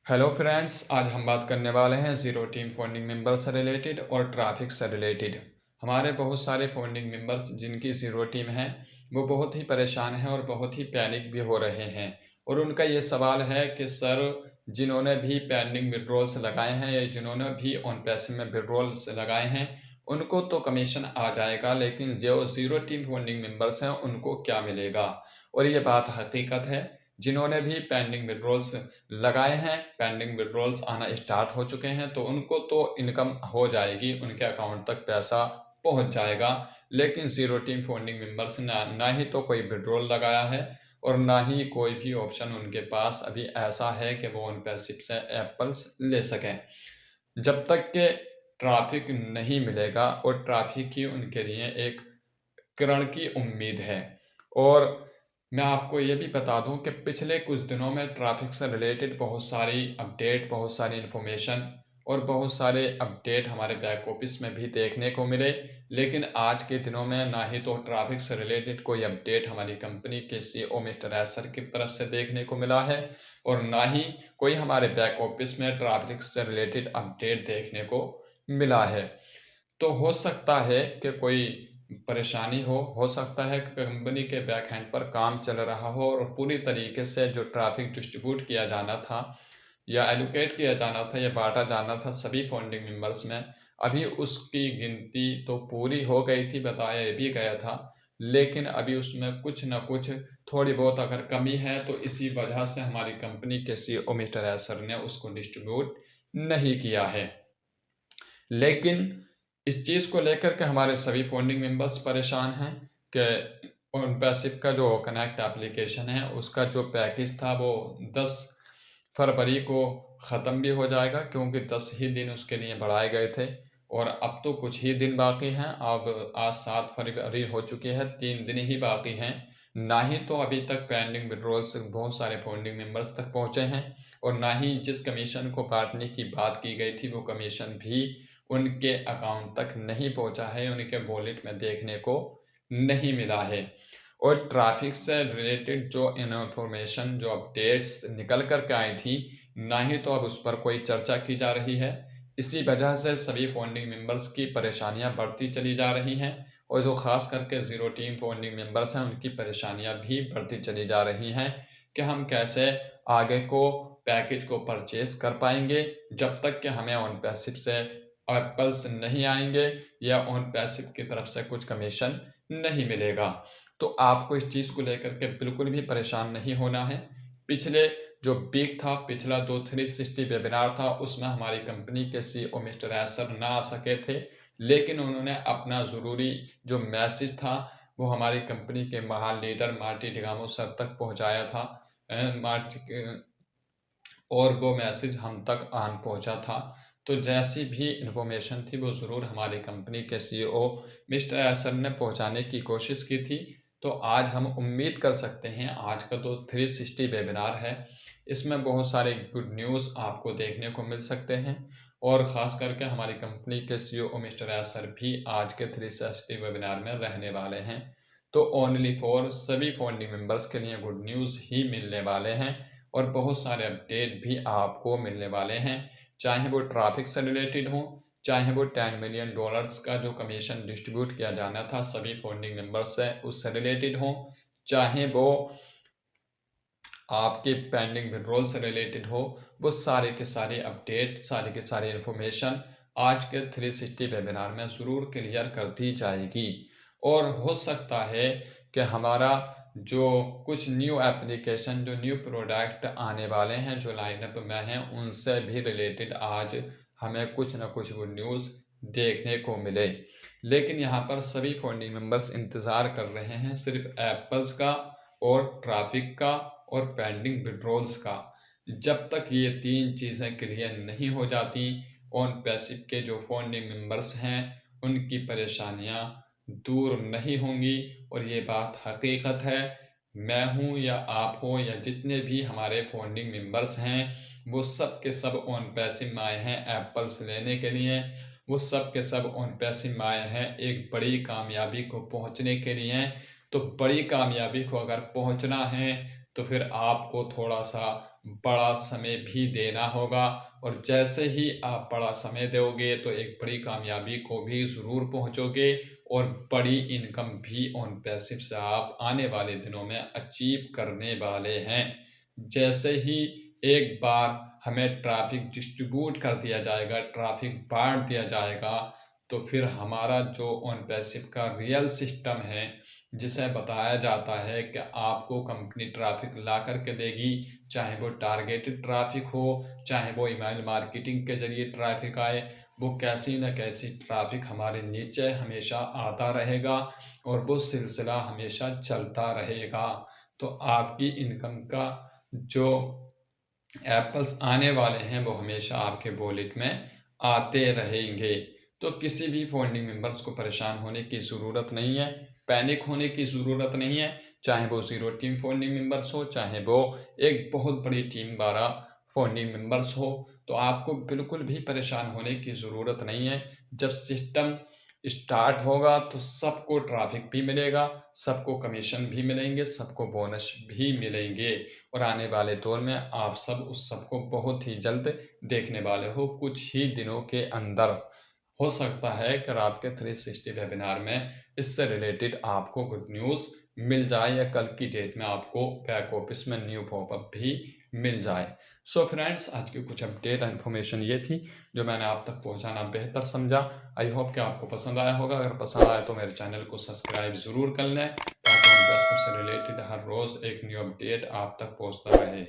Hello friends, आज हम बात करने वाले हैं ज़ीरो टीम फंडिंग मेंबर से रिलेटेड और ट्रैफिक से रिलेटेड। हमारे बहुत सारे फंडिंग मेंबर्स जिनकी ज़ीरो टीम है वो बहुत ही परेशान हैं और बहुत ही पैनिक भी हो रहे हैं। और उनका ये सवाल है कि सर, जिन्होंने भी पेंडिंग विड्रॉल्स लगाए हैं या जिन्होंने भी ऑन पैसे में विड्रॉल्स लगाए हैं उनको तो कमीशन आ जाएगा, लेकिन जो ज़ीरो टीम फंडिंग मेंबर्स हैं उनको क्या मिलेगा। और ये बात हकीकत है। जिन्होंने भी पेंडिंग विड्रॉल्स लगाए हैं, पेंडिंग विड्रॉल्स आना स्टार्ट हो चुके हैं तो उनको तो इनकम हो जाएगी, उनके अकाउंट तक पैसा पहुंच जाएगा। लेकिन ज़ीरो टीम फंडिंग मेंबर्स ने ना ही तो कोई विड्रॉल लगाया है और ना ही कोई भी ऑप्शन उनके पास अभी ऐसा है कि वो उन पैसिव से एप्पल्स ले सकें। जब तक के ट्रैफिक नहीं मिलेगा, और ट्रैफिक ही उनके लिए एक किरण की उम्मीद है। और मैं आपको ये भी बता दूं कि पिछले कुछ दिनों में ट्रैफिक से रिलेटेड बहुत सारी अपडेट, बहुत सारी इन्फॉर्मेशन और बहुत सारे अपडेट हमारे बैक ऑफिस में भी देखने को मिले। लेकिन आज के दिनों में ना ही तो ट्रैफिक से रिलेटेड कोई अपडेट हमारी कंपनी के सीईओ मिस्टर एसर की तरफ से देखने को मिला है और ना ही कोई हमारे बैक ऑफिस में ट्रैफिक से रिलेटेड अपडेट देखने को मिला है। तो हो सकता है कि कोई परेशानी हो सकता है कि कंपनी के बैकएंड पर काम चल रहा हो और पूरी तरीके से जो ट्रैफिक डिस्ट्रीब्यूट किया जाना था या एलोकेट किया जाना था या बाँटा जाना था सभी फंडिंग मेंबर्स में, अभी उसकी गिनती तो पूरी हो गई थी, बताया भी गया था। लेकिन अभी उसमें कुछ न कुछ थोड़ी बहुत अगर कमी है तो इसी वजह से हमारी कंपनी के सीईओ मिस्टर एसर ने उसको डिस्ट्रीब्यूट नहीं किया है। लेकिन इस चीज़ को लेकर के हमारे सभी फंडिंग मेंबर्स परेशान हैं कि ओनपैसिव का जो कनेक्ट एप्लीकेशन है उसका जो पैकेज था वो 10 फरवरी को ख़त्म भी हो जाएगा, क्योंकि 10 ही दिन उसके लिए बढ़ाए गए थे और अब तो कुछ ही दिन बाकी हैं। अब आज 7 फरवरी हो चुकी है, 3 दिन ही बाकी हैं। ना ही तो अभी तक पेंडिंग विड्रॉल्स बहुत सारे फंडिंग मेंबर्स तक पहुँचे हैं और ना ही जिस कमीशन को बाँटने की बात की गई थी वो कमीशन भी उनके अकाउंट तक नहीं पहुँचा है, उनके वॉलेट में देखने को नहीं मिला है। और ट्रैफिक से रिलेटेड जो इन्फॉर्मेशन, जो अपडेट्स निकल कर के आई थी, ना ही तो अब उस पर कोई चर्चा की जा रही है। इसी वजह से सभी फंडिंग मेंबर्स की परेशानियाँ बढ़ती चली जा रही हैं और जो ख़ास करके ज़ीरो टीम फंडिंग मेंबर्स हैं, उनकी परेशानियाँ भी बढ़ती चली जा रही हैं कि हम कैसे आगे को पैकेज को परचेज़ कर पाएँगे, जब तक कि हमें ऑन पैसिव से एप्पल्स नहीं आएँगे या ऑन पैसिव की तरफ से कुछ कमीशन नहीं मिलेगा। तो आपको इस चीज़ को लेकर के बिल्कुल भी परेशान नहीं होना है। पिछले जो वीक था, पिछला जो 360 वेबिनार था, उसमें हमारी कंपनी के सीईओ मिस्टर एसर ना आ सके थे, लेकिन उन्होंने अपना ज़रूरी जो मैसेज था, वो हमारी कंपनी के महान लीडर मार्टी डिगामो सर तक पहुँचाया था। मार्टी के और वो मैसेज हम तक आन पहुँचा था। तो जैसी भी इन्फॉर्मेशन थी वो ज़रूर हमारी कंपनी के सीईओ मिस्टर एसर ने पहुँचाने की कोशिश की थी। तो आज हम उम्मीद कर सकते हैं, आज का तो 360 वेबिनार है, इसमें बहुत सारे गुड न्यूज़ आपको देखने को मिल सकते हैं और ख़ास करके हमारी कंपनी के सीईओ मिस्टर एसर भी आज के 360 वेबिनार में रहने वाले हैं। तो ओनली फॉर सभी फंडिंग मेंबर्स के लिए गुड न्यूज़ ही मिलने वाले हैं और बहुत सारे अपडेट भी आपको मिलने वाले हैं, चाहे वो ट्रैफिक से रिलेटेड हो, चाहे वो $10 मिलियन का जो कमीशन डिस्ट्रीब्यूट किया जाना था सभी फंडिंग मेंबर्स से उससे रिलेटेड हो, चाहे वो आपके पेंडिंग विड्रॉल से रिलेटेड हो। वो सारे के सारे अपडेट, सारी की सारी इन्फॉर्मेशन आज के 360 वेबिनार में ज़रूर क्लियर कर दी जाएगी। और हो सकता है कि हमारा जो कुछ न्यू एप्लीकेशन, जो न्यू प्रोडक्ट आने वाले हैं, जो लाइनअप में हैं, उनसे भी रिलेटेड आज हमें कुछ ना कुछ गुड न्यूज़ देखने को मिले। लेकिन यहाँ पर सभी फंडिंग मेंबर्स इंतज़ार कर रहे हैं सिर्फ एप्पल्स का और ट्रैफिक का और पेंडिंग विड्रॉल्स का। जब तक ये 3 चीज़ें क्लियर नहीं हो जाती, ऑन पैसिव के जो फंडिंग मेंबर्स हैं, उनकी परेशानियाँ दूर नहीं होंगी। और ये बात हकीकत है, मैं हूँ या आप हो या जितने भी हमारे फंडिंग मेंबर्स हैं, वो सब के सब ऑन पैसिव में आए हैं एप्पल्स लेने के लिए। वो सब के सब ऑन पैसिव में आए हैं एक बड़ी कामयाबी को पहुँचने के लिए। तो बड़ी कामयाबी को अगर पहुँचना है तो फिर आपको थोड़ा-सा बड़ा समय भी देना होगा। और जैसे ही आप बड़ा समय दोगे तो एक बड़ी कामयाबी को भी ज़रूर पहुंचोगे और बड़ी इनकम भी ऑन पैसिव से आप आने वाले दिनों में अचीव करने वाले हैं। जैसे ही एक बार हमें ट्रैफिक डिस्ट्रीब्यूट कर दिया जाएगा, ट्रैफिक बांट दिया जाएगा, तो फिर हमारा जो ऑन पैसिव का रियल सिस्टम है, जिसे बताया जाता है कि आपको कंपनी ट्रैफिक ला करके देगी, चाहे वो टारगेटेड ट्रैफिक हो, चाहे वो ईमेल मार्केटिंग के जरिए ट्रैफिक आए, वो कैसी न कैसी ट्रैफिक हमारे नीचे हमेशा आता रहेगा और वो सिलसिला हमेशा चलता रहेगा। तो आपकी इनकम का जो एप्पल्स आने वाले हैं वो हमेशा आपके वॉलेट में आते रहेंगे। तो किसी भी फंडिंग मेंबर्स को परेशान होने की ज़रूरत नहीं है, पैनिक होने की ज़रूरत नहीं है। चाहे वो ज़ीरो टीम फंडिंग मेंबर्स हो, चाहे वो एक बहुत बड़ी टीम द्वारा फंडिंग मेंबर्स हो, तो आपको बिल्कुल भी परेशान होने की ज़रूरत नहीं है। जब सिस्टम स्टार्ट होगा तो सबको ट्रैफिक भी मिलेगा, सबको कमीशन भी मिलेंगे, सबको बोनस भी मिलेंगे और आने वाले दौर में आप सब उस सबको बहुत ही जल्द देखने वाले हो, कुछ ही दिनों के अंदर। हो सकता है कि रात के 360 वेबिनार में इससे रिलेटेड आपको गुड न्यूज़ मिल जाए या कल की डेट में आपको बैक ऑफिस में न्यू पॉपअप भी मिल जाए। सो फ्रेंड्स, आज की कुछ अपडेट इन्फॉर्मेशन ये थी जो मैंने आप तक पहुंचाना बेहतर समझा। आई होप कि आपको पसंद आया होगा। अगर पसंद आया तो मेरे चैनल को सब्सक्राइब ज़रूर कर लें ताकि उनसे रिलेटेड हर रोज़ एक न्यू अपडेट आप तक पहुंचता रहे।